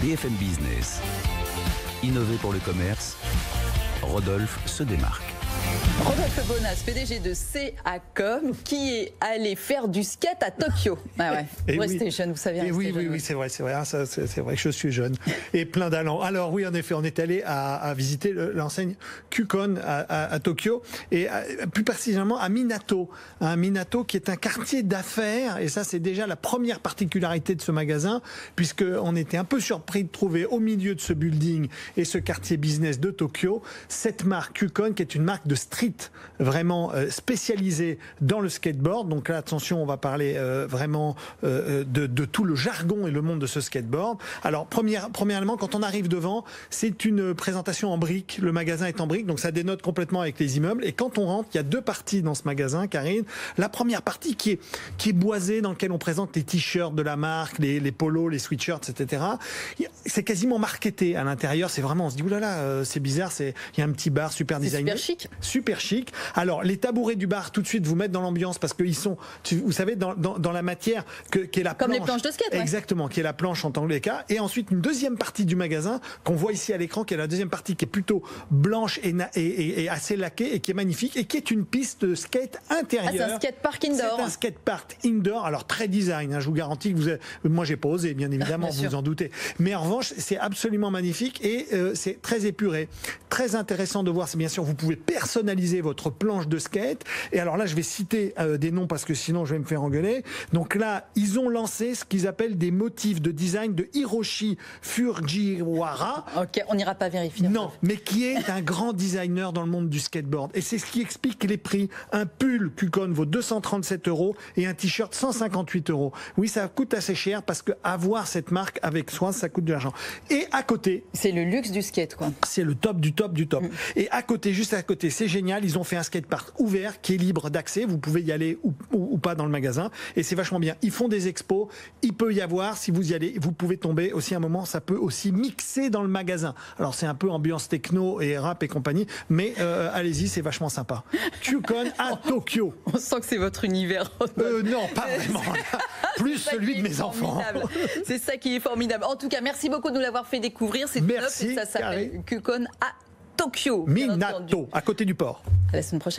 BFM Business. Innover pour le commerce, Rodolphe se démarque. Rodolphe Bonas, PDG de CACOM, qui est allé faire du skate à Tokyo. Ah ouais. Vous restez jeune, vous savez. Oui, c'est vrai, c'est vrai que je suis jeune et plein d'allant. Alors oui, en effet, on est allé à visiter l'enseigne Qcon à Tokyo et plus précisément à Minato. Minato qui est un quartier d'affaires, et ça c'est déjà la première particularité de ce magasin, puisqu'on était un peu surpris de trouver au milieu de ce building et ce quartier business de Tokyo cette marque Qcon, qui est une marque de street vraiment spécialisée dans le skateboard. Donc là, attention, on va parler vraiment de tout le jargon et le monde de ce skateboard. Alors premièrement, quand on arrive devant, c'est une présentation en briques. Le magasin est en briques, donc ça dénote complètement avec les immeubles. Et quand on rentre, il y a deux parties dans ce magasin, Karine. La première partie qui est boisée, dans laquelle on présente les t-shirts de la marque, les polos, les sweatshirts, etc. C'est quasiment marketé à l'intérieur. C'est vraiment, on se dit oulala, c'est bizarre. Il y a un petit bar super designé, super chic. Super chic. Alors les tabourets du bar, tout de suite, vous mettent dans l'ambiance parce qu'ils sont, vous savez, dans la matière qui est la planche. Comme les planches de skate. Exactement, ouais. Qui est la planche en tant que les cas. Et ensuite une deuxième partie du magasin qu'on voit ici à l'écran, qui est la deuxième partie, qui est plutôt blanche et assez laquée et qui est magnifique et qui est une piste de skate intérieure. Ah, c'est un skatepark indoor. C'est un skatepark indoor. Alors très design. Je vous garantis que moi j'ai pas osé, bien évidemment, vous en doutez. Mais en revanche, c'est absolument magnifique et c'est très épuré, très intéressant de voir. C'est bien sûr, vous pouvez personnaliser votre planche de skate. Et alors là, je vais citer des noms parce que sinon je vais me faire engueuler. Donc là, ils ont lancé ce qu'ils appellent des motifs de design de Hiroshi Fujiwara. Ok, on n'ira pas vérifier. Non, mais qui est un grand designer dans le monde du skateboard. Et c'est ce qui explique les prix. Un pull Qcon vaut 237 € et un t-shirt 158 €. Oui, ça coûte assez cher parce que avoir cette marque avec soi, ça coûte de l'argent. Et à côté, c'est le luxe du skate, quoi. C'est le top du top du top. Et à côté, juste à côté, c'est génial. Ils ont fait un skatepark ouvert qui est libre d'accès. Vous pouvez y aller ou pas dans le magasin. Et c'est vachement bien. Ils font des expos. Il peut y avoir, si vous y allez, vous pouvez tomber aussi un moment. Ça peut aussi mixer dans le magasin. Alors c'est un peu ambiance techno et rap et compagnie. Mais allez-y, c'est vachement sympa. Qcon à Tokyo. On sent que c'est votre univers. Non, pas vraiment. Plus celui de mes enfants. C'est ça qui est formidable. En tout cas, merci beaucoup de nous l'avoir fait découvrir. C'est top et ça s'appelle Qcon à Tokyo. Minato, à côté du port. À la semaine prochaine.